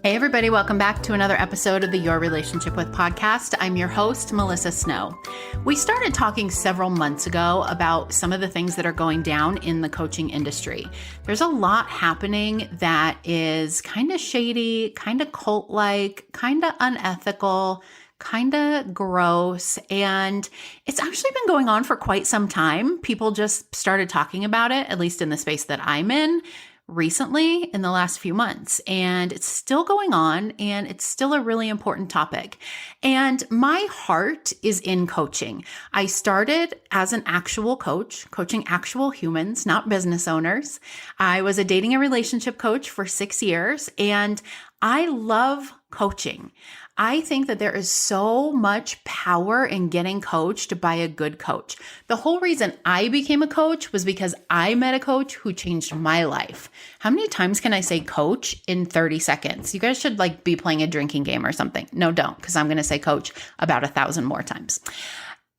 Hey, everybody, welcome back to another episode of the Your Relationship With podcast. I'm your host, Melissa Snow. We started talking several months ago about some of the things that are going down in the coaching industry. There's a lot happening that is kind of shady, kind of cult-like, kind of unethical, kind of gross, and it's actually been going on for quite some time. People just started talking about it, at least in the space that I'm in, recently in the last few months, and it's still going on, and it's still a really important topic. And my heart is in coaching. I started as an actual coach, coaching actual humans, not business owners. I was a dating and relationship coach for 6 years, and I love coaching. I think that there is so much power in getting coached by a good coach. The whole reason I became a coach was because I met a coach who changed my life. How many times can I say coach in 30 seconds? You guys should be playing a drinking game or something. No, don't, because I'm going to say coach about 1,000 more times.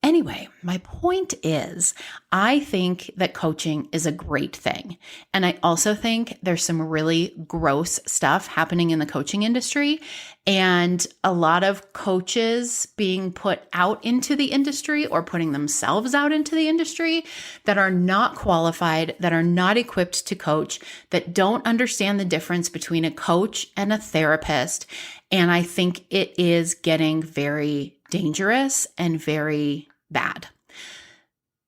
Anyway, my point is, I think that coaching is a great thing. And I also think there's some really gross stuff happening in the coaching industry, and a lot of coaches being put out into the industry or putting themselves out into the industry that are not qualified, that are not equipped to coach, that don't understand the difference between a coach and a therapist. And I think it is getting very dangerous and very bad.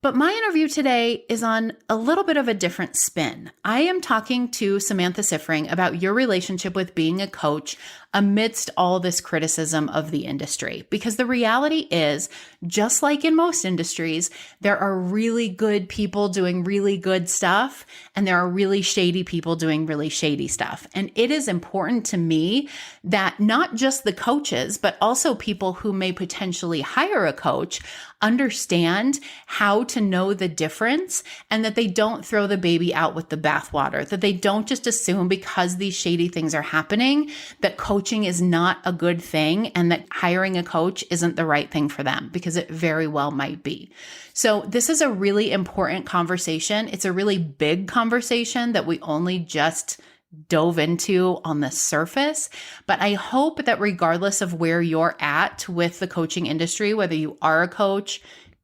But my interview today is on a little bit of a different spin. I am talking to Samantha Siffring about your relationship with being a coach amidst all this criticism of the industry. Because the reality is, just like in most industries, there are really good people doing really good stuff, and there are really shady people doing really shady stuff. And it is important to me that not just the coaches, but also people who may potentially hire a coach understand how to know the difference, and that they don't throw the baby out with the bathwater, that they don't just assume because these shady things are happening that coaching is not a good thing and that hiring a coach isn't the right thing for them, because it very well might be. So this is a really important conversation. It's a really big conversation that we only just dove into on the surface. But I hope that regardless of where you're at with the coaching industry, whether you are a coach,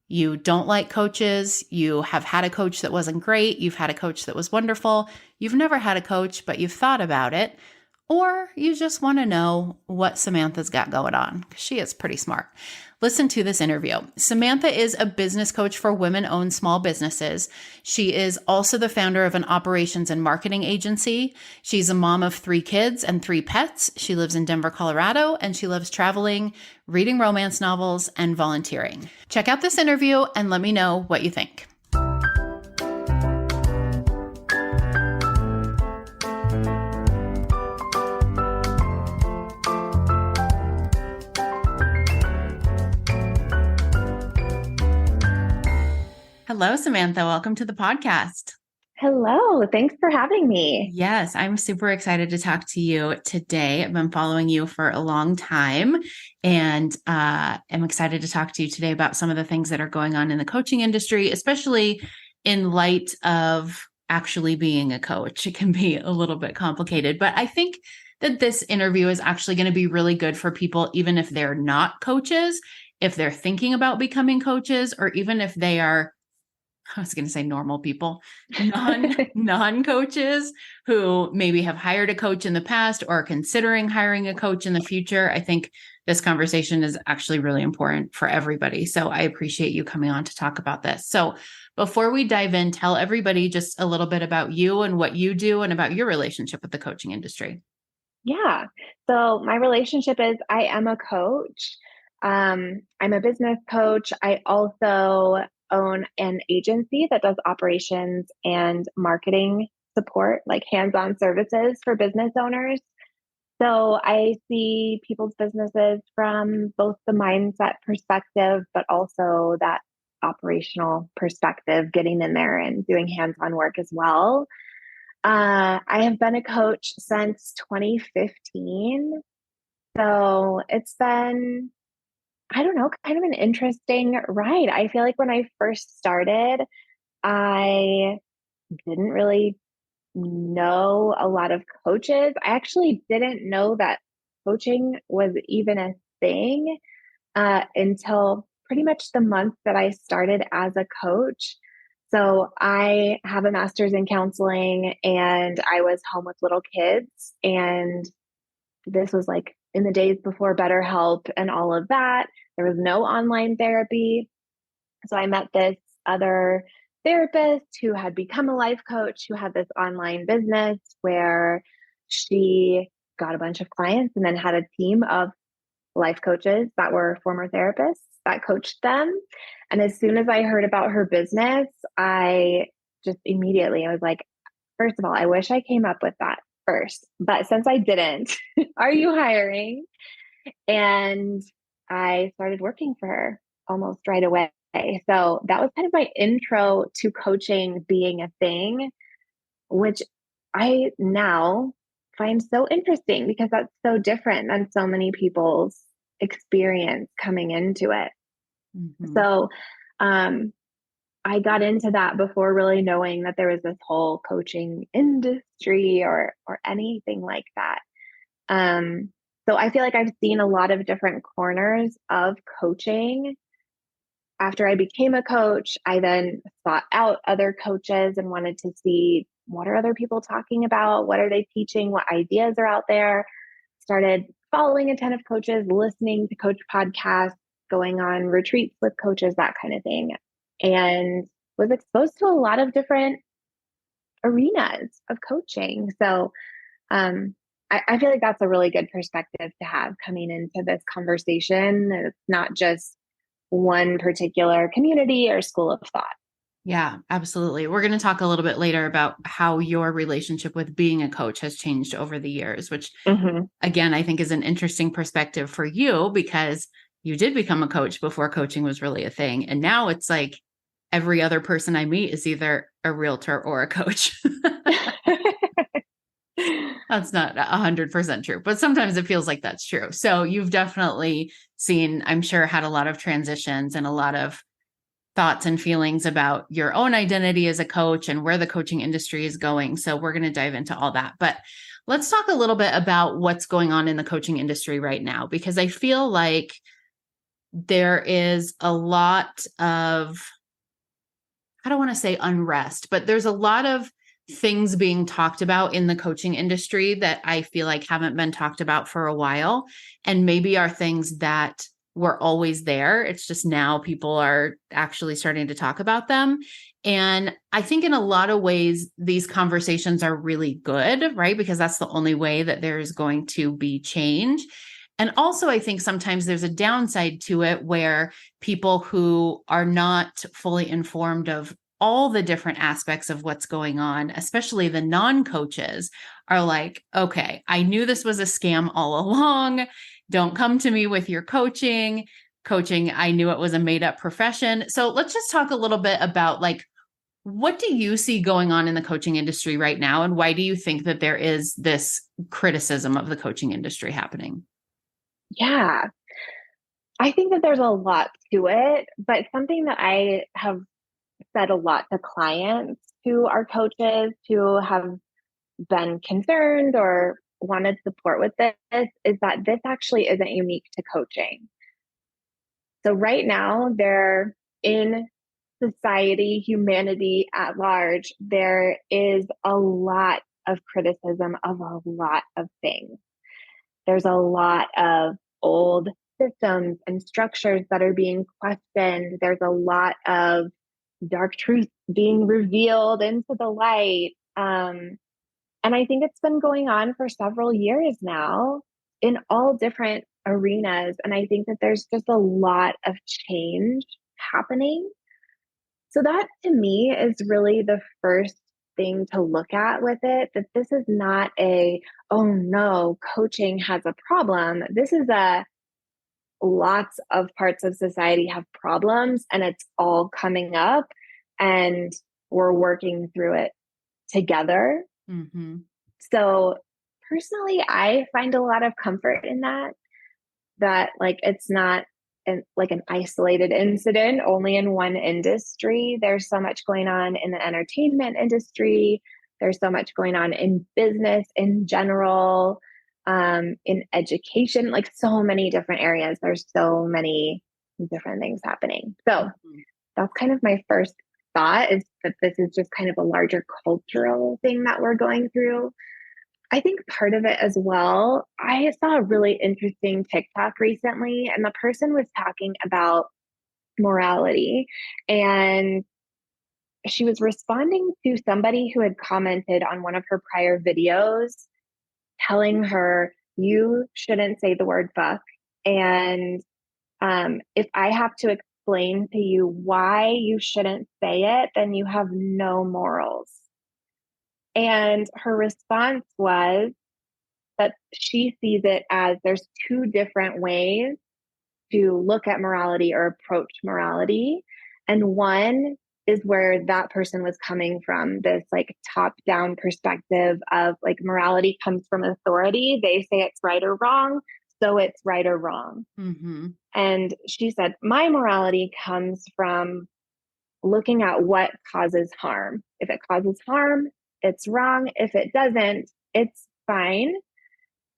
you don't like coaches, you have had a coach that wasn't great, you've had a coach that was wonderful, you've never had a coach, but you've thought about it, or you just want to know what Samantha's got going on, because she is pretty smart. Listen to this interview. Samantha is a business coach for women-owned small businesses. She is also the founder of an operations and marketing agency. She's a mom of 3 kids and 3 pets. She lives in Denver, Colorado, and she loves traveling, reading romance novels, and volunteering. Check out this interview and let me know what you think. Hello, Samantha. Welcome to the podcast. Hello. Thanks for having me. Yes, I'm super excited to talk to you today. I've been following you for a long time, and I'm excited to talk to you today about some of the things that are going on in the coaching industry, especially in light of actually being a coach. It can be a little bit complicated, but I think that this interview is actually going to be really good for people, even if they're not coaches, if they're thinking about becoming coaches, or even if they are, I was going to say normal people, non-coaches who maybe have hired a coach in the past or are considering hiring a coach in the future. I think this conversation is actually really important for everybody. So I appreciate you coming on to talk about this. So before we dive in, tell everybody just a little bit about you and what you do and about your relationship with the coaching industry. Yeah. So my relationship is I am a coach. I'm a business coach. I also own an agency that does operations and marketing support, like hands-on services for business owners. So I see people's businesses from both the mindset perspective, but also that operational perspective, getting in there and doing hands-on work as well. I have been a coach since 2015. So it's been, I don't know, kind of an interesting ride. I feel like when I first started, I didn't really know a lot of coaches. I actually didn't know that coaching was even a thing until pretty much the month that I started as a coach. So I have a master's in counseling and I was home with little kids. And this was like in the days before BetterHelp and all of that. There was no online therapy. So I met this other therapist who had become a life coach, who had this online business where she got a bunch of clients and then had a team of life coaches that were former therapists that coached them. And as soon as I heard about her business, I just immediately, I was like, first of all, I wish I came up with that first. But since I didn't, are you hiring? And I started working for her almost right away. So that was kind of my intro to coaching being a thing, which I now find so interesting because that's so different than so many people's experience coming into it. Mm-hmm. So I got into that before really knowing that there was this whole coaching industry or anything like that. So I feel like I've seen a lot of different corners of coaching. After I became a coach, I then sought out other coaches and wanted to see what are other people talking about? What are they teaching? What ideas are out there? Started following a ton of coaches, listening to coach podcasts, going on retreats with coaches, that kind of thing. And was exposed to a lot of different arenas of coaching. So I feel like that's a really good perspective to have coming into this conversation. It's not just one particular community or school of thought. Yeah, absolutely. We're going to talk a little bit later about how your relationship with being a coach has changed over the years, which Mm-hmm. again, I think is an interesting perspective for you because you did become a coach before coaching was really a thing. And now it's like every other person I meet is either a realtor or a coach. That's not 100% true, but sometimes it feels like that's true. So you've definitely seen, I'm sure, had a lot of transitions and a lot of thoughts and feelings about your own identity as a coach and where the coaching industry is going. So we're going to dive into all that. But let's talk a little bit about what's going on in the coaching industry right now, because I feel like there is a lot of, I don't want to say unrest, but there's a lot of things being talked about in the coaching industry that I feel like haven't been talked about for a while, and maybe are things that were always there. It's just now people are actually starting to talk about them. And I think in a lot of ways, these conversations are really good, right? Because that's the only way that there is going to be change. And also, I think sometimes there's a downside to it where people who are not fully informed of all the different aspects of what's going on, especially the non-coaches, are like, okay, I knew this was a scam all along. Don't come to me with your coaching. Coaching, I knew it was a made-up profession. So let's just talk a little bit about like, what do you see going on in the coaching industry right now? And why do you think that there is this criticism of the coaching industry happening? Yeah, I think that there's a lot to it, but something that I have said a lot to clients who are coaches who have been concerned or wanted support with this is that this actually isn't unique to coaching. So, right now, there in society, humanity at large, there is a lot of criticism of a lot of things. There's a lot of old systems and structures that are being questioned. There's a lot of dark truth being revealed into the light. And I think it's been going on for several years now in all different arenas. And I think that there's just a lot of change happening. So, that to me is really the first thing to look at with it, that this is not a, oh no, coaching has a problem. This is a, lots of parts of society have problems and it's all coming up and we're working through it together. Mm-hmm. So personally, I find a lot of comfort in that, that like it's not like an isolated incident only in one industry. There's so much going on in the entertainment industry. There's so much going on in business in general, in education, like so many different areas. There's so many different things happening. So that's kind of my first thought, is that this is just kind of a larger cultural thing that we're going through. I think part of it as well, I saw a really interesting TikTok recently, and the person was talking about morality, and she was responding to somebody who had commented on one of her prior videos telling her, you shouldn't say the word fuck. And if I have to explain to you why you shouldn't say it, then you have no morals. And her response was that she sees it as there's two different ways to look at morality or approach morality. And one is where that person was coming from, this like top down perspective of like morality comes from authority. They say it's right or wrong, so it's right or wrong. Mm-hmm. And she said, my morality comes from looking at what causes harm. If it causes harm, it's wrong. If it doesn't, it's fine.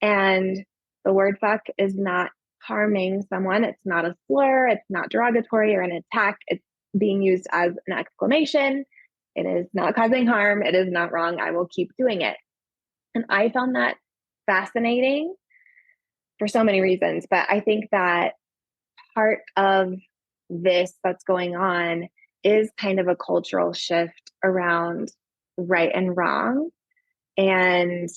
And the word fuck is not harming someone. It's not a slur. It's not derogatory or an attack. It's being used as an exclamation. It is not causing harm. It is not wrong. I will keep doing it. And I found that fascinating for so many reasons. But I think that part of this that's going on is kind of a cultural shift around right and wrong, and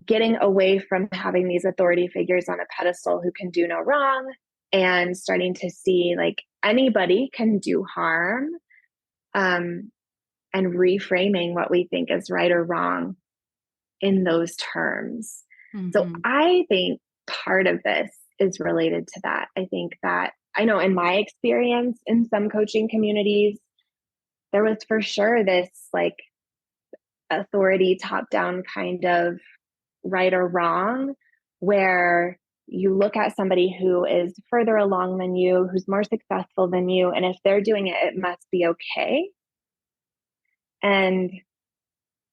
getting away from having these authority figures on a pedestal who can do no wrong, and starting to see like anybody can do harm, and reframing what we think is right or wrong in those terms. Mm-hmm. So I think part of this is related to that. I think that I know in my experience in some coaching communities, there was for sure this like authority top down kind of right or wrong, where you look at somebody who is further along than you, who's more successful than you, and if they're doing it, it must be okay. And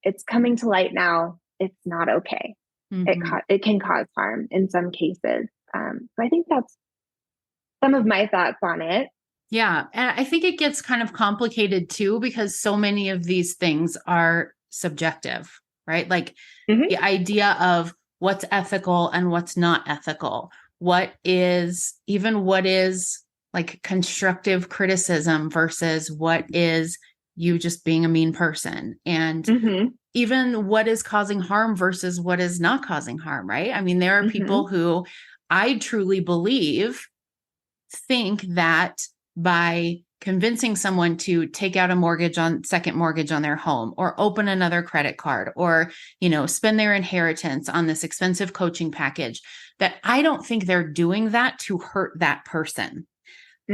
it's coming to light now, it's not okay. Mm-hmm. It can cause harm in some cases. So I think that's some of my thoughts on it. Yeah. And I think it gets kind of complicated too, because so many of these things are subjective, right? Like the idea of what's ethical and what's not ethical. What is like constructive criticism versus what is you just being a mean person. And even what is causing harm versus what is not causing harm, right? I mean, there are people who I truly believe think that by convincing someone to take out a second mortgage on their home, or open another credit card, or, spend their inheritance on this expensive coaching package, that I don't think they're doing that to hurt that person.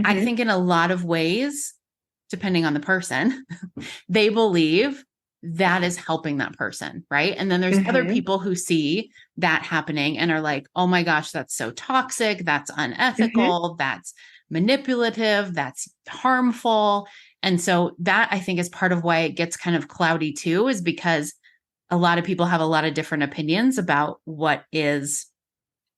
I think in a lot of ways, depending on the person, they believe that is helping that person, right? And then there's other people who see that happening and are like, oh my gosh, that's so toxic, that's unethical, that's manipulative, that's harmful. And so that, I think, is part of why it gets kind of cloudy too, is because a lot of people have a lot of different opinions about what is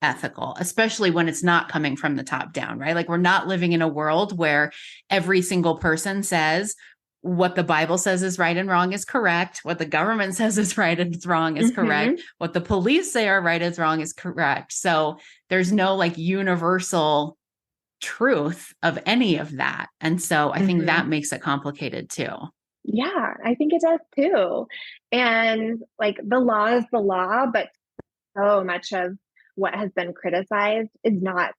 ethical, especially when it's not coming from the top down, right? Like, we're not living in a world where every single person says what the Bible says is right and wrong is correct. What the government says is right and wrong is correct. What the police say are right is wrong is correct. So there's no like universal truth of any of that. And so I think that makes it complicated too. Yeah, I think it does too. And like the law is the law, but so much of what has been criticized is not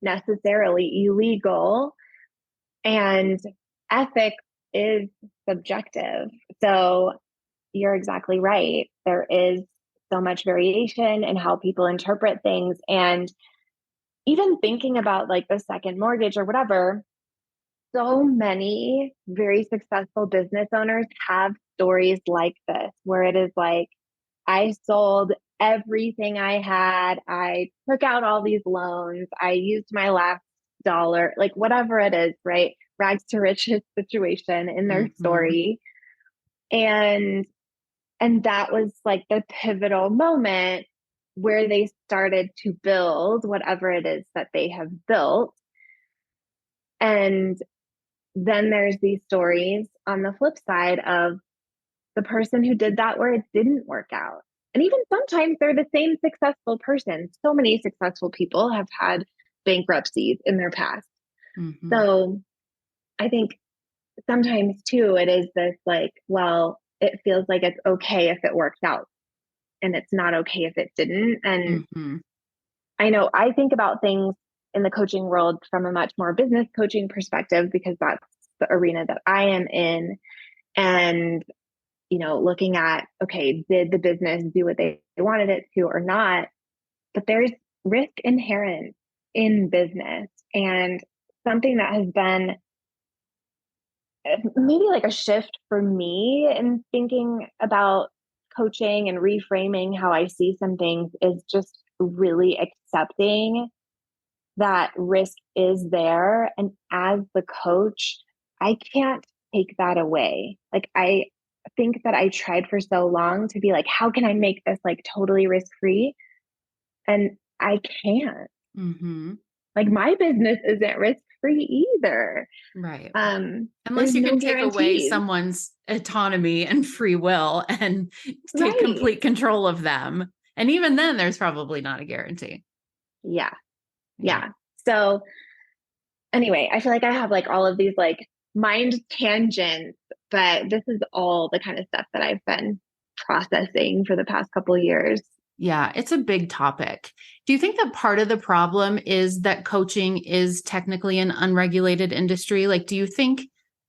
necessarily illegal. And ethics is subjective. So you're exactly right. There is so much variation in how people interpret things. And even thinking about like the second mortgage or whatever, so many very successful business owners have stories like this, where it is like, I sold everything I had. I took out all these loans. I used my last dollar, like whatever it is, right? Rags to riches situation in their story. And And that was like the pivotal moment where they started to build whatever it is that they have built. And then there's these stories on the flip side of the person who did that where it didn't work out. And even sometimes they're the same successful person. So many successful people have had bankruptcies in their past. Mm-hmm. So I think sometimes too, it is this like, well, it feels like it's okay if it works out and it's not okay if it didn't. And Mm-hmm. I know I think about things in the coaching world from a much more business coaching perspective because that's the arena that I am in. And, looking at, okay, did the business do what they wanted it to or not? But there's risk inherent in business. And something that has been maybe like a shift for me in thinking about coaching and reframing how I see some things is just really accepting that risk is there. And as the coach, I can't take that away. Like, I think that I tried for so long to be like, how can I make this like totally risk free? And I can't. Mm-hmm. Like, my business isn't risk free either. Right. There's Unless you no can take away guarantees. someone's autonomy and free will and take Right. complete control of them. And even then, there's probably not a guarantee. Yeah. Yeah. Yeah. So anyway, I feel like I have like all of these like mind tangents, but this is all the kind of stuff that I've been processing for the past couple of years. Yeah, it's a big topic. Do you think that part of the problem is that coaching is technically an unregulated industry? Like, do you think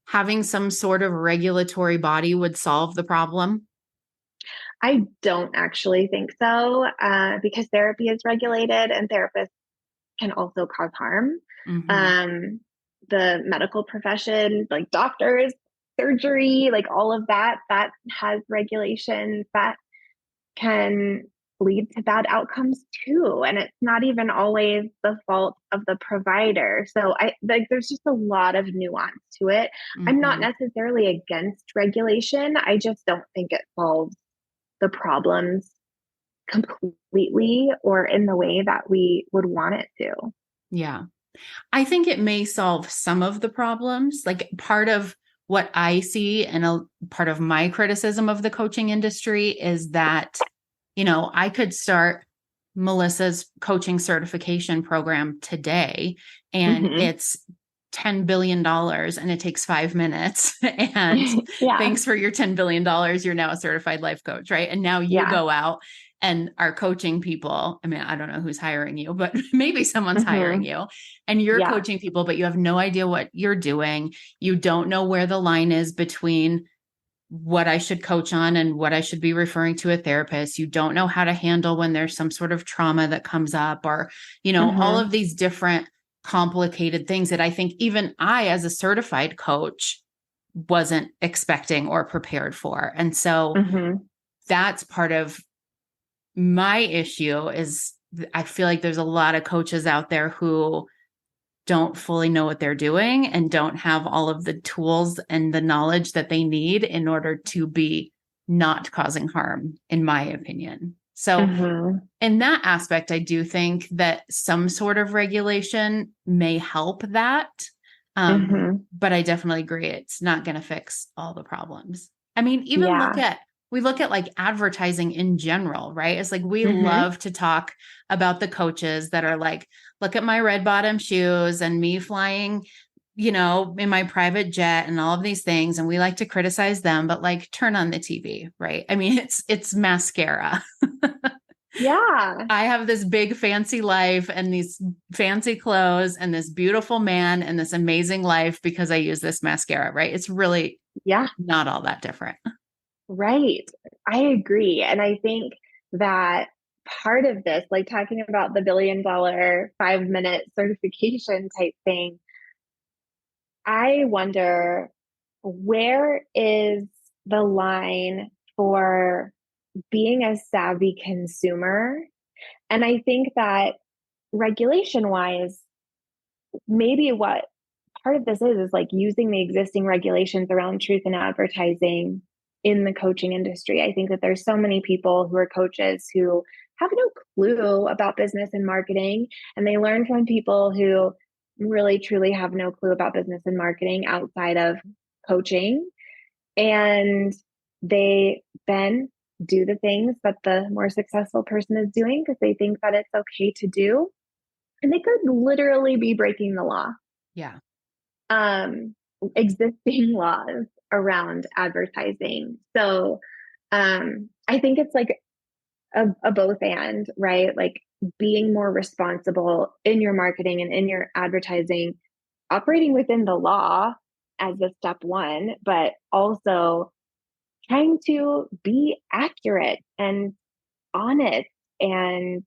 having some sort of regulatory body would solve the problem? I don't actually think so, because therapy is regulated and therapists can also cause harm. Mm-hmm. Um, the medical profession, like doctors, surgery, like all of that, that has regulations that can lead to bad outcomes too. And it's not even always the fault of the provider. So I like there's just a lot of nuance to it. I'm not Mm-hmm. necessarily against regulation. I just don't think it solves the problems completely or in the way that we would want it to. Yeah. I think it may solve some of the problems. Like part of what I see and a part of my criticism of the coaching industry is that, I could start Melissa's coaching certification program today and Mm-hmm. it's $10 billion and it takes 5 minutes. And Yeah. thanks for your $10 billion. You're now a certified life coach, right? And now you Yeah. go out and are coaching people. I mean, I don't know who's hiring you, but maybe someone's hiring Mm-hmm. you and you're Yeah. coaching people, but you have no idea what you're doing. You don't know where the line is between what I should coach on and what I should be referring to a therapist. You don't know how to handle when there's some sort of trauma that comes up or, all Mm-hmm. of these different complicated things that I think even I, as a certified coach, wasn't expecting or prepared for. And so Mm-hmm. that's part of my issue is I feel like there's a lot of coaches out there who don't fully know what they're doing and don't have all of the tools and the knowledge that they need in order to be not causing harm, in my opinion. So, Mm-hmm. in that aspect, I do think that some sort of regulation may help that. Mm-hmm. But I definitely agree it's not going to fix all the problems. I mean, even Yeah. we look at like advertising in general, right? It's like we Mm-hmm. love to talk about the coaches that are like, look at my red bottom shoes and me flying, in my private jet and all of these things. And we like to criticize them, but like turn on the TV, right? I mean, it's mascara. Yeah. I have this big fancy life and these fancy clothes and this beautiful man and this amazing life because I use this mascara, right? It's really Yeah. not all that different. Right. I agree. And I think that part of this, like talking about the $1 billion 5 minute certification type thing, I wonder where is the line for being a savvy consumer? And I think that regulation wise, maybe what part of this is like using the existing regulations around truth in advertising in the coaching industry. I think that there's so many people who are coaches who have no clue about business and marketing, and they learn from people who really truly have no clue about business and marketing outside of coaching. And they then do the things that the more successful person is doing because they think that it's okay to do. And they could literally be breaking the law. Yeah. Um, Existing laws around advertising. So I think it's like a both and, right? Like being more responsible in your marketing and in your advertising, operating within the law as a step one, but also trying to be accurate and honest and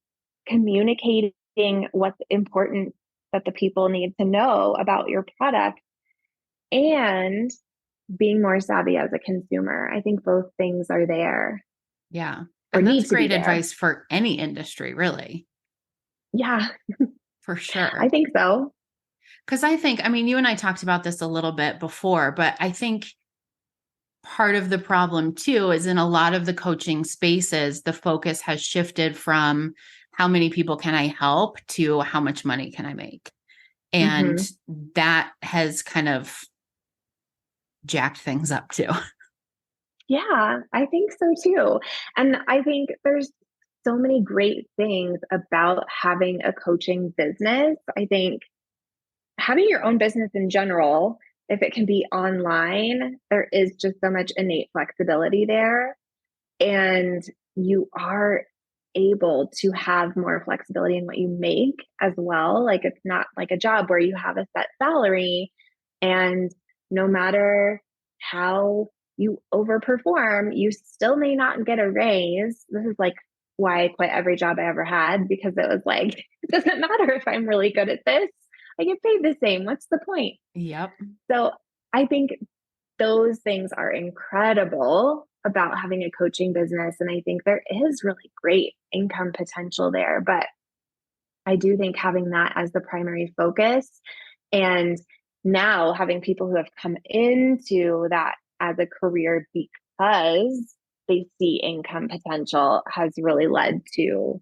communicating what's important that the people need to know about your product and being more savvy as a consumer. I think both things are there Yeah. or And need that's to be great there. advice for any industry, really. Yeah, For sure. I think so. Because I mean, you and I talked about this a little bit before, but I think part of the problem too is in a lot of the coaching spaces, the focus has shifted from how many people can I help to how much money can I make? And that has kind of jacked things up too. Yeah, I think so too. And I think there's so many great things about having a coaching business. I think having your own business in general, if it can be online, there is just so much innate flexibility there. And you are able to have more flexibility in what you make as well. Like it's not like a job where you have a set salary and no matter how you overperform, you still may not get a raise. This is like why I quit every job I ever had because it was like, it doesn't matter if I'm really good at this. I get paid the same. What's the point? Yep. So I think those things are incredible about having a coaching business. And I think there is really great income potential there. But I do think having that as the primary focus and now having people who have come into that as a career because they see income potential has really led to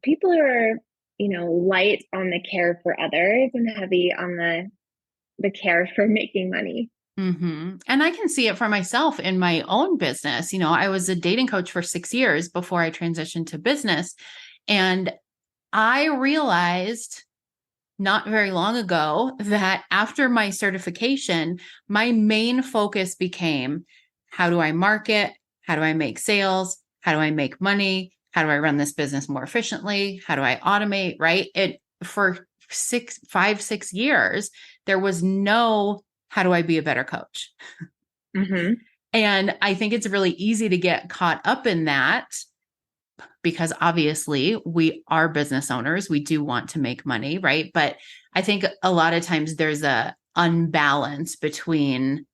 people who are, light on the care for others and heavy on the care for making money. And I can see it for myself in my own business. I was a dating coach for 6 years before I transitioned to business. And I realized not very long ago that after my certification, my main focus became how do I market? How do I make sales? How do I make money? How do I run this business more efficiently? How do I automate? Right? It for 6 years, there was no how do I be a better coach? Mm-hmm. And I think it's really easy to get caught up in that because obviously we are business owners. We do want to make money, right? But I think a lot of times there's a unbalance between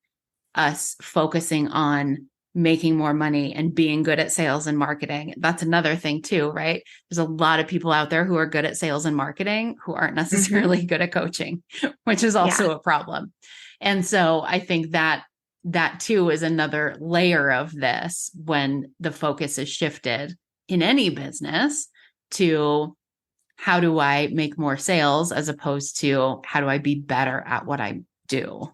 us focusing on making more money and being good at sales and marketing. That's another thing too, right? There's a lot of people out there who are good at sales and marketing who aren't necessarily good at coaching, which is also a problem. And so I think that too is another layer of this when the focus is shifted in any business to how do I make more sales as opposed to how do I be better at what I do?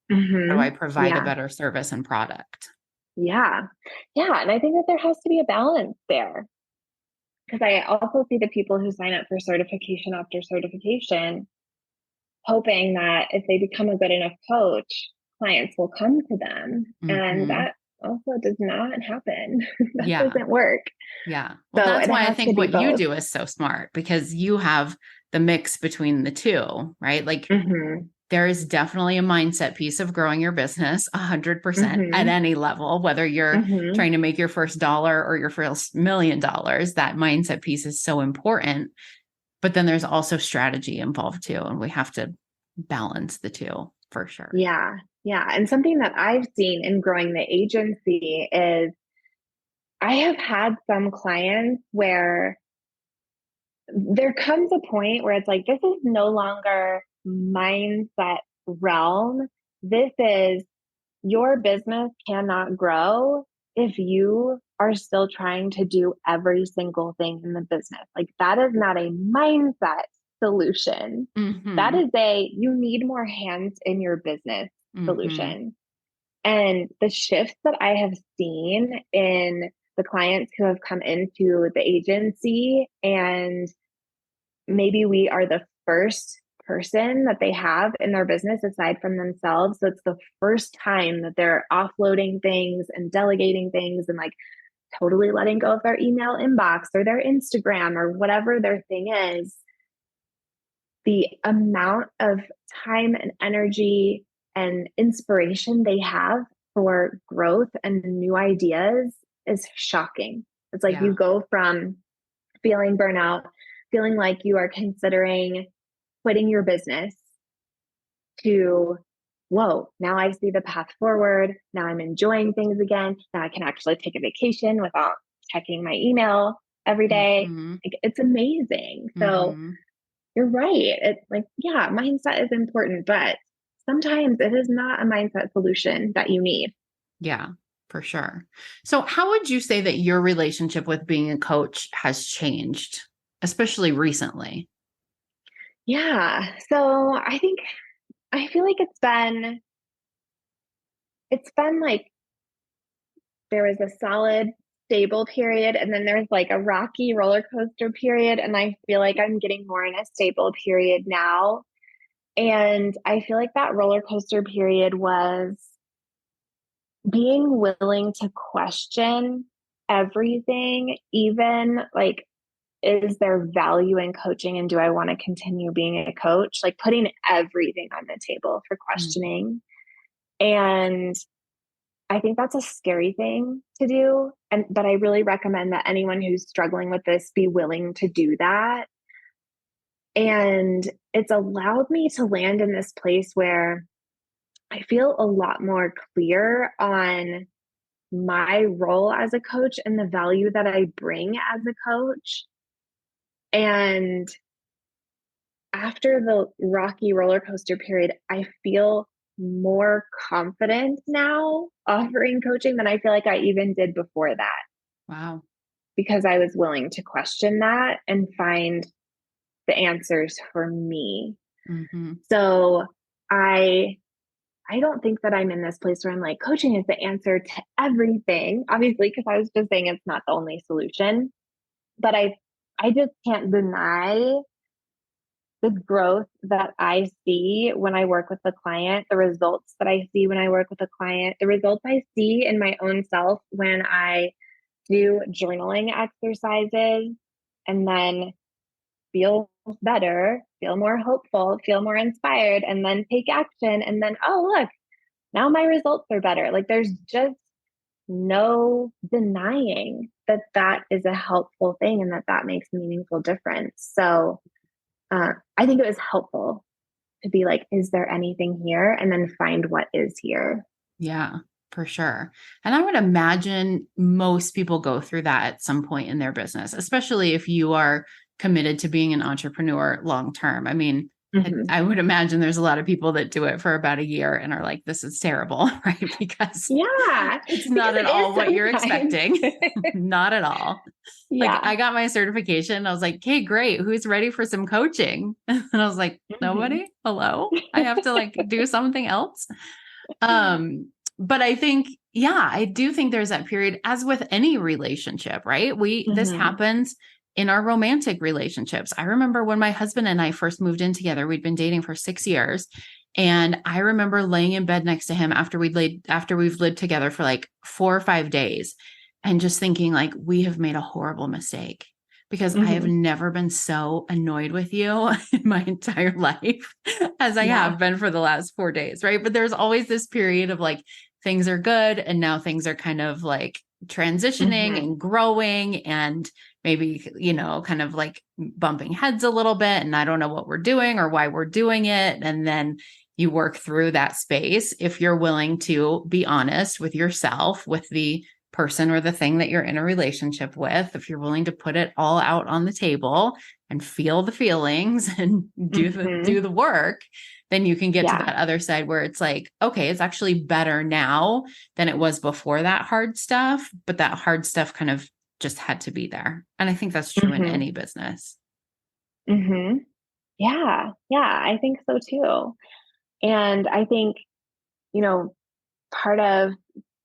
How do I provide a better service and product? Yeah. Yeah. And I think that there has to be a balance there because I also see the people who sign up for certification after certification, hoping that if they become a good enough coach, clients will come to them. And that also does not happen. That doesn't work. Yeah. Well, So that's it why I has to think be what you both. do is so smart because you have the mix between the two, right? Like there is definitely a mindset piece of growing your business 100% at any level, whether you're trying to make your first dollar or your first $1 million, that mindset piece is so important. But then there's also strategy involved too. And we have to balance the two for sure. Yeah. Yeah. And something that I've seen in growing the agency is I have had some clients where there comes a point where it's like, this is no longer mindset realm. This is your business cannot grow if you are still trying to do every single thing in the business. Like that is not a mindset solution. That Mm-hmm. is you need more hands in your business Mm-hmm. solution. And the shifts that I have seen in the clients who have come into the agency, and maybe we are the first person that they have in their business aside from themselves. So it's the first time that they're offloading things and delegating things and like totally letting go of their email inbox or their Instagram or whatever their thing is. The amount of time and energy and inspiration they have for growth and new ideas is shocking. It's like you Yeah. go from feeling burnout, feeling like you are considering quitting your business to, whoa, now I see the path forward. Now I'm enjoying things again. Now I can actually take a vacation without checking my email every day. Mm-hmm. Like, it's amazing. So Mm-hmm. you're right. It's like, yeah, mindset is important, but sometimes it is not a mindset solution that you need. Yeah, for sure. So how would you say that your relationship with being a coach has changed, especially recently? Yeah. So I feel like it's been like there was a solid, stable period, and then there's like a rocky roller coaster period. And I feel like I'm getting more in a stable period now. And I feel like that roller coaster period was being willing to question everything, even like, is there value in coaching and do I want to continue being a coach? Like putting everything on the table for Mm. questioning. And I think that's a scary thing to do. But I really recommend that anyone who's struggling with this be willing to do that. And it's allowed me to land in this place where I feel a lot more clear on my role as a coach and the value that I bring as a coach. And after the rocky roller coaster period, I feel more confident now offering coaching than I feel like I even did before that, Wow. because I was willing to question that and find the answers for me. Mm-hmm. So I I don't think that I'm in this place where I'm like, coaching is the answer to everything. Obviously, because I was just saying it's not the only solution. But I just can't deny the growth that I see when I work with a client, the results that I see when I work with a client, the results I see in my own self when I do journaling exercises and then feel better, feel more hopeful, feel more inspired, and then take action. And then, oh, look, now my results are better. Like there's just no denying that that is a helpful thing and that that makes a meaningful difference. So I think it was helpful to be like, is there anything here? And then find what is here. Yeah, for sure. And I would imagine most people go through that at some point in their business, especially if you are committed to being an entrepreneur long term. I mean, Mm-hmm. I would imagine there's a lot of people that do it for about a year and are like, this is terrible, right? Because Yeah, it's because not at it is all what you're sometimes. expecting. Not at all. Like Yeah. I got my certification. I was like, okay, great. Who's ready for some coaching? And I was like, Mm-hmm. nobody. Hello. I have to like do something else. But I think, yeah, I do think there's that period as with any relationship, right? This Mm-hmm. happens in our romantic relationships. I remember when my husband and I first moved in together, we'd been dating for 6 years. And I remember laying in bed next to him after we've lived together for like 4 or 5 days and just thinking like, we have made a horrible mistake because I have Mm-hmm. never been so annoyed with you in my entire life as I Yeah. have been for the last 4 days. Right. But there's always this period of like, things are good. And now things are kind of like transitioning Mm-hmm. and growing and maybe, kind of like bumping heads a little bit. And I don't know what we're doing or why we're doing it. And then you work through that space if you're willing to be honest with yourself, with the person or the thing that you're in a relationship with, if you're willing to put it all out on the table and feel the feelings and do the work, then you can get to Yeah. that other side where it's like, okay, it's actually better now than it was before that hard stuff, but that hard stuff kind of just had to be there. And I think that's true in any business. Yeah. Yeah. I think so too. And I think, you know, part of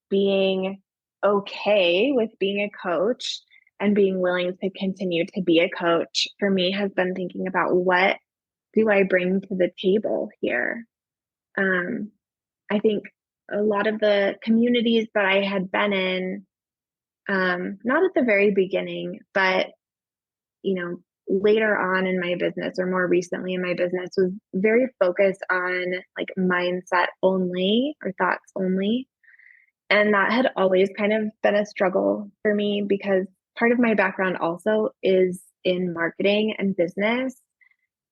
being okay with being a coach and being willing to continue to be a coach for me has been thinking about what do I bring to the table here? Um, I think a lot of the communities that I had been in, not at the very beginning, but you know, later on in my business or more recently in my business was very focused on like mindset only or thoughts only. And that had always kind of been a struggle for me because part of my background also is in marketing and business.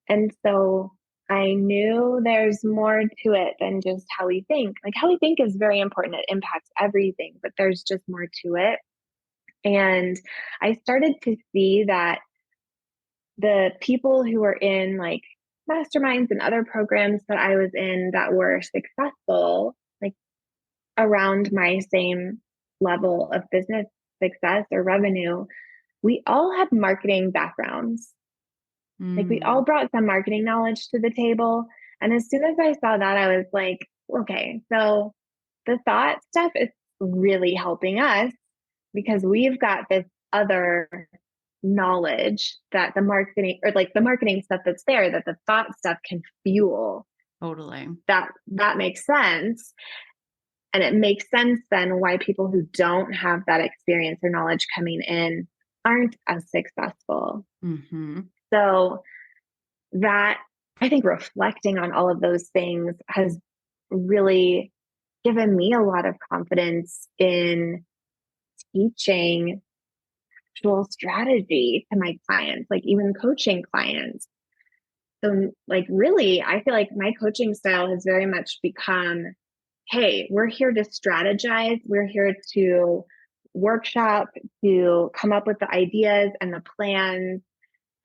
And so I knew there's more to it than just how we think. Like how we think is very important. It impacts everything, but there's just more to it. And I started to see that the people who were in like masterminds and other programs that I was in that were successful, like around my same level of business success or revenue, we all had marketing backgrounds. Like we all brought some marketing knowledge to the table. And as soon as I saw that, I was like, okay, so the thought stuff is really helping us because we've got this other knowledge that the marketing or like the marketing stuff that's there that the thought stuff can fuel. Totally. That makes sense. And it makes sense then why people who don't have that experience or knowledge coming in aren't as successful. So that I think reflecting on all of those things has really given me a lot of confidence in teaching actual strategy to my clients, like even coaching clients. So, like, really, I feel like my coaching style has very much become hey, we're here to strategize, we're here to workshop, to come up with the ideas and the plans.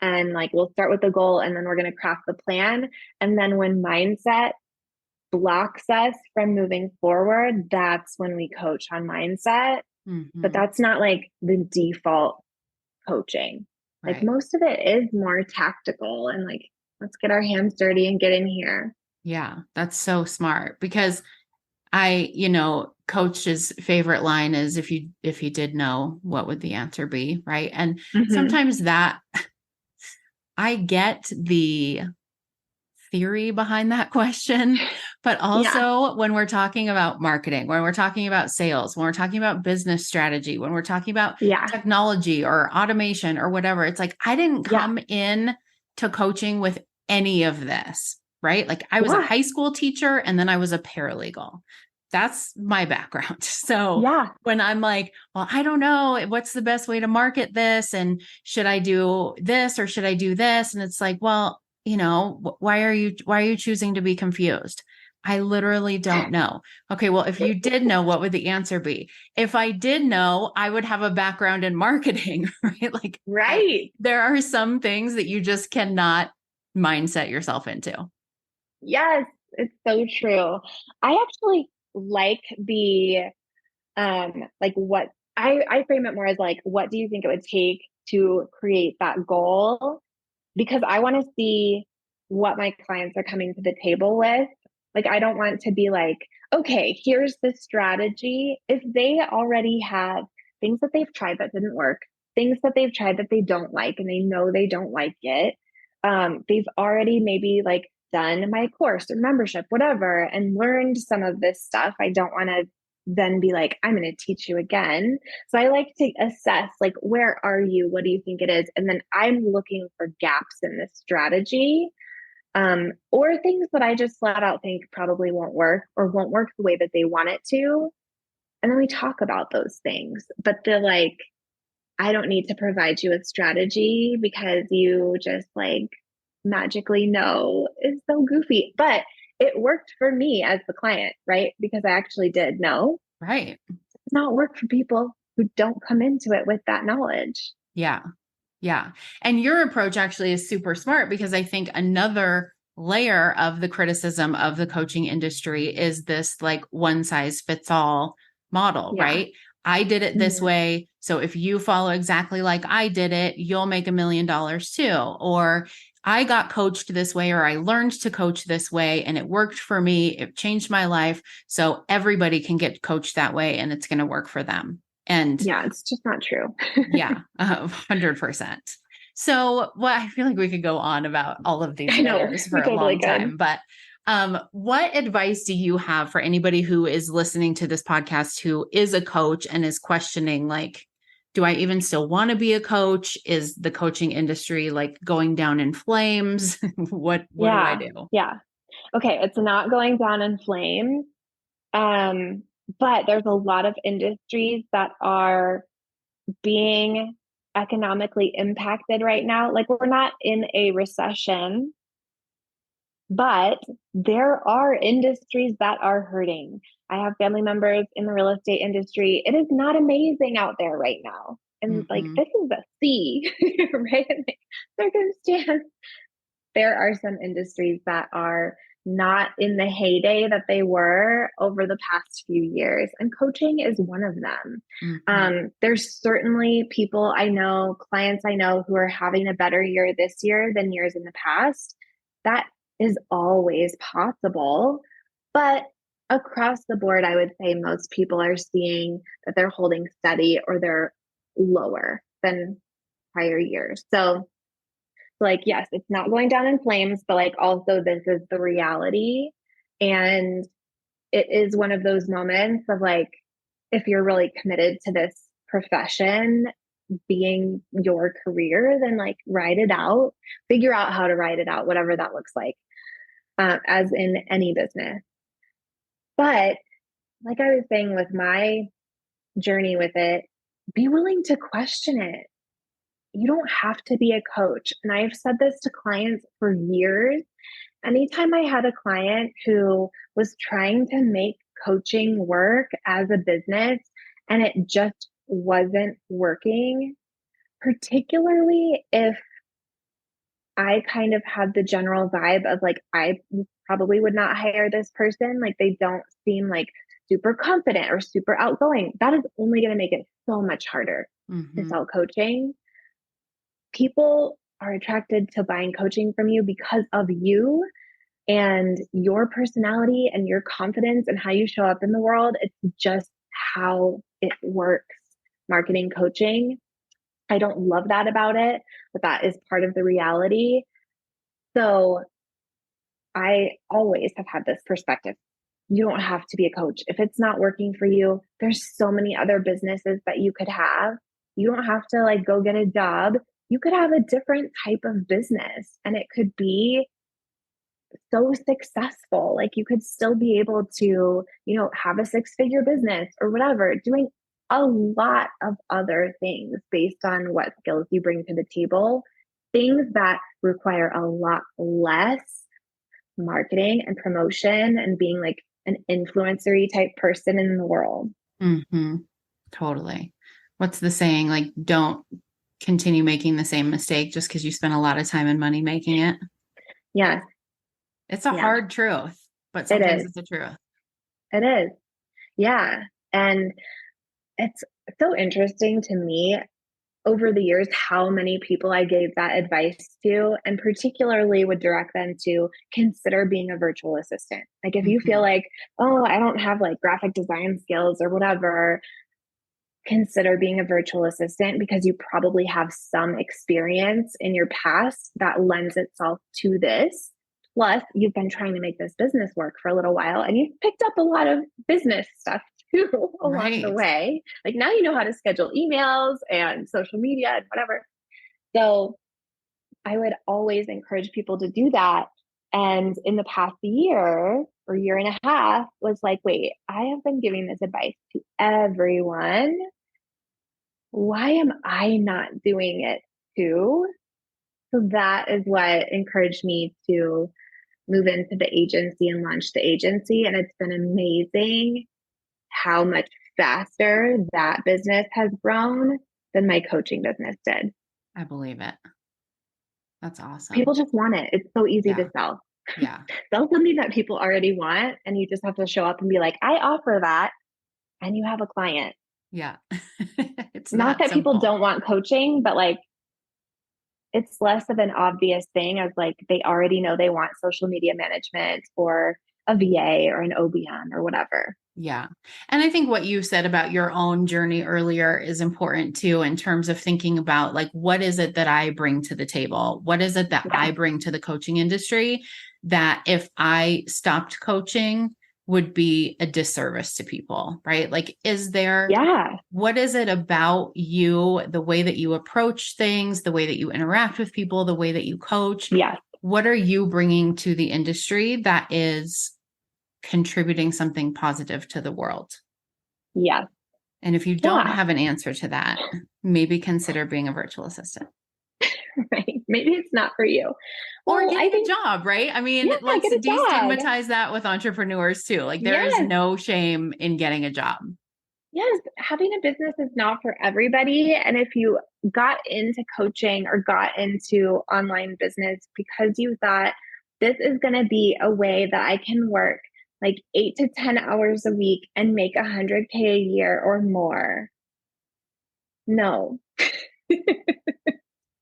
And like, we'll start with the goal and then we're going to craft the plan. And then when mindset blocks us from moving forward, that's when we coach on mindset. But that's not like the default coaching. Like Right. most of it is more tactical and like, let's get our hands dirty and get in here. Yeah, that's so smart because coach's favorite line is if you did know, what would the answer be? Right. And sometimes that I get the theory behind that question, but also when we're talking about marketing, when we're talking about sales, when we're talking about business strategy, when we're talking about technology or automation or whatever, it's like, I didn't come in to coaching with any of this, right? Like I was a high school teacher and then I was a paralegal. That's my background. So when I'm like, well, I don't know, what's the best way to market this? And should I do this or should I do this? And it's like, well, why are you choosing to be confused? I literally don't know. Okay, well, if you did know, what would the answer be? If I did know, I would have a background in marketing, right? Like, there are some things that you just cannot mindset yourself into. Yes, it's so true. I actually like the like what I frame it more as like, what do you think it would take to create that goal? Because I want to see what my clients are coming to the table with. Like, I don't want to be like, okay, here's the strategy. If they already have things that they've tried that didn't work, things that they've tried that they don't like, and they know they don't like it, they've already maybe like done my course or membership, whatever, and learned some of this stuff. I don't want to then be like, I'm going to teach you again. So I like to assess, like, where are you? What do you think it is? And then I'm looking for gaps in this strategy, or things that I just flat out think probably won't work or won't work the way that they want it to. And then we talk about those things. But they're like, I don't need to provide you a strategy because you just like magically know is so goofy. But it worked for me as the client, right? Because I actually did know. Right. It does not work for people. who don't come into it with that knowledge. Yeah. Yeah. And your approach actually is super smart, because I think another layer of the criticism of the coaching industry is this like one size fits all model, Yeah. right? I did it this way. So if you follow exactly like I did it, you'll make $1,000,000 too. Or I got coached this way, or I learned to coach this way and it worked for me. It changed my life. So everybody can get coached that way and it's going to work for them. And yeah, it's just not true. yeah, 100%. So, well, I feel like we could go on about all of these I know, layers for we a totally long could. time, but what advice do you have for anybody who is listening to this podcast who is a coach and is questioning, like, do I even still want to be a coach? Is the coaching industry like going down in flames? What do I Yeah. do? Yeah. Okay. It's not going down in flames. But there's a lot of industries that are being economically impacted right now. Like, we're not in a recession, but there are industries that are hurting. I have family members in the real estate industry. It is not amazing out there right now. And like, Mm-hmm. this is a C, right? Like, circumstance. There are some industries that are not in the heyday that they were over the past few years. And coaching is one of them. Mm-hmm. There's certainly people I know, clients I know, who are having a better year this year than years in the past. That is always possible. But across the board, I would say most people are seeing that they're holding steady or they're lower than prior years. So, like, yes, it's not going down in flames, but like, also, this is the reality. And it is one of those moments of like, if you're really committed to this profession being your career, then like, ride it out, figure out how to ride it out, whatever that looks like, as in any business. But like I was saying with my journey with it, be willing to question it. You don't have to be a coach. And I've said this to clients for years. Anytime I had a client who was trying to make coaching work as a business and it just wasn't working, particularly if I kind of had the general vibe of like, I probably would not hire this person, like, they don't seem like super confident or super outgoing, that is only going to make it so much harder to Mm-hmm. sell coaching. People are attracted to buying coaching from you because of you and your personality and your confidence and how you show up in the world. It's just how it works. Marketing coaching. I don't love that about it, but that is part of the reality. So I always have had this perspective. You don't have to be a coach. If it's not working for you, there's so many other businesses that you could have. You don't have to like go get a job. You could have a different type of business and it could be so successful. Like, you could still be able to, have a 6-figure business or whatever, doing a lot of other things based on what skills you bring to the table, things that require a lot less marketing and promotion and being like an influencery type person in the world. Mm-hmm. Totally. What's the saying? Like, don't continue making the same mistake just because you spent a lot of time and money making it. Yes. It's a Yeah, hard truth, but it sometimes is. it's a truth. It is. Yeah. And it's so interesting to me over the years how many people I gave that advice to, and particularly would direct them to consider being a virtual assistant. Like, if you feel Mm-hmm. like, oh, I don't have like graphic design skills or whatever, consider being a virtual assistant because you probably have some experience in your past that lends itself to this. Plus, you've been trying to make this business work for a little while and you've picked up a lot of business stuff too along the Right. way. Like, now you know how to schedule emails and social media and whatever. So I would always encourage people to do that. And in the past year or year and a half was like, wait, I have been giving this advice to everyone. Why am I not doing it too? So that is what encouraged me to move into the agency and launch the agency. And it's been amazing how much faster that business has grown than my coaching business did. I believe it. That's awesome. People just want it. It's so easy to sell. Yeah. Sell something that people already want, and you just have to show up and be like, I offer that, and you have a client. Yeah. It's Not that simple. people don't want coaching, but like, it's less of an obvious thing as like they already know they want social media management or a VA or an OBM or whatever. Yeah. And I think what you said about your own journey earlier is important too, in terms of thinking about like, what is it that I bring to the table? What is it that I bring to the coaching industry that if I stopped coaching would be a disservice to people, right? Like, what is it about you, the way that you approach things, the way that you interact with people, the way that you coach? Yes. What are you bringing to the industry that is contributing something positive to the world? Yes. And if you don't have an answer to that, maybe consider being a virtual assistant. Right. Maybe it's not for you. Or getting a job, right? I mean, let's destigmatize that with entrepreneurs too. Like there is no shame in getting a job. Yes. Having a business is not for everybody. And if you got into coaching or got into online business because you thought this is going to be a way that I can work like 8 to 10 hours a week and make $100K a year or more. No.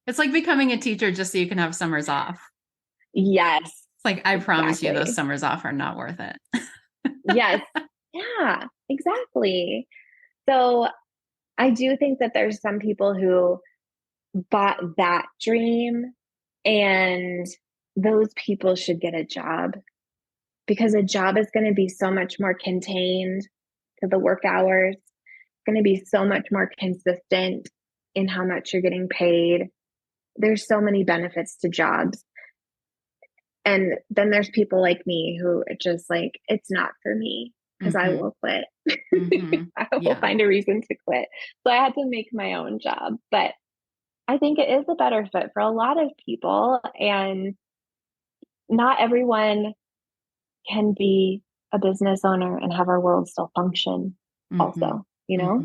It's like becoming a teacher just so you can have summers off. Yes. It's like, I promise you those summers off are not worth it. Yes. Yeah, exactly. So I do think that there's some people who bought that dream, and those people should get a job, because a job is going to be so much more contained to the work hours. It's going to be so much more consistent in how much you're getting paid. There's so many benefits to jobs. And then there's people like me who just like, it's not for me, because I will quit. I will find a reason to quit. So I had to make my own job. But I think it is a better fit for a lot of people. And not everyone can be a business owner and have our world still function also, you know?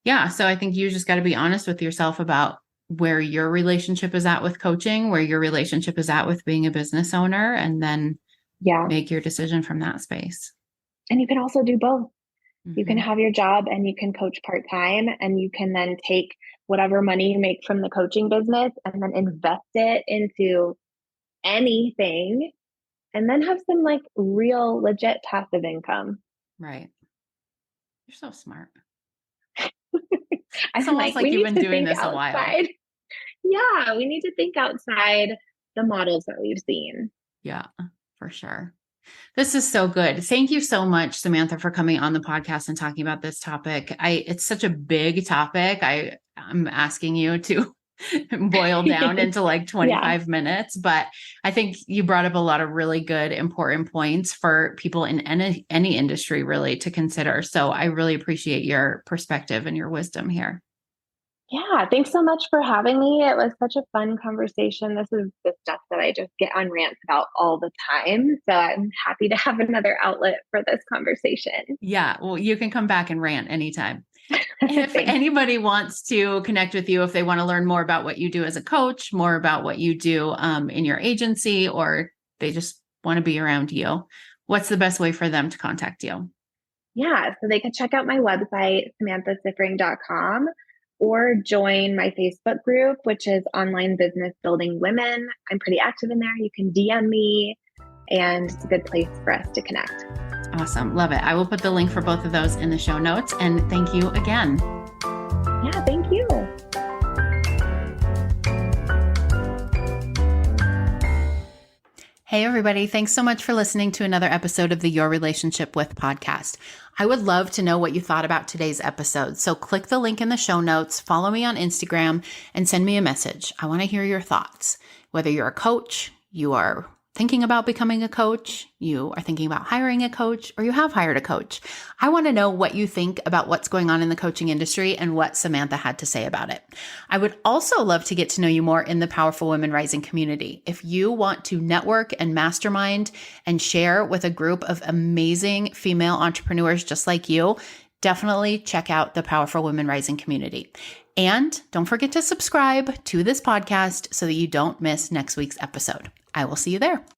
Yeah. So I think you just got to be honest with yourself about where your relationship is at with coaching, where your relationship is at with being a business owner, and then make your decision from that space. And you can also do both. You can have your job and you can coach part-time, and you can then take whatever money you make from the coaching business and then invest it into anything, and then have some like real legit passive income. Right. You're so smart. It's almost like you've been doing this a while. Yeah, we need to think outside the models that we've seen. Yeah, for sure. This is so good. Thank you so much, Samantha, for coming on the podcast and talking about this topic. It's such a big topic. I'm asking you to boil down into like 25 minutes, but I think you brought up a lot of really good, important points for people in any industry really to consider. So I really appreciate your perspective and your wisdom here. Yeah, thanks so much for having me. It was such a fun conversation. This is the stuff that I just get on rants about all the time. So I'm happy to have another outlet for this conversation. Yeah, well, you can come back and rant anytime. If anybody wants to connect with you, if they want to learn more about what you do as a coach, more about what you do in your agency, or they just want to be around you, what's the best way for them to contact you? Yeah, so they can check out my website, samanthasiffring.com, or join my Facebook group, which is Online Business Building Women. I'm pretty active in there. You can DM me, and it's a good place for us to connect. Awesome. Love it. I will put the link for both of those in the show notes. And thank you again. Yeah, thank you. Hey, everybody. Thanks so much for listening to another episode of the Your Relationship With podcast. I would love to know what you thought about today's episode. So click the link in the show notes, follow me on Instagram, and send me a message. I want to hear your thoughts. Whether you're a coach, you are thinking about becoming a coach, you are thinking about hiring a coach, or you have hired a coach. I want to know what you think about what's going on in the coaching industry and what Samantha had to say about it. I would also love to get to know you more in the Powerful Women Rising community. If you want to network and mastermind and share with a group of amazing female entrepreneurs just like you, definitely check out the Powerful Women Rising community. And don't forget to subscribe to this podcast so that you don't miss next week's episode. I will see you there.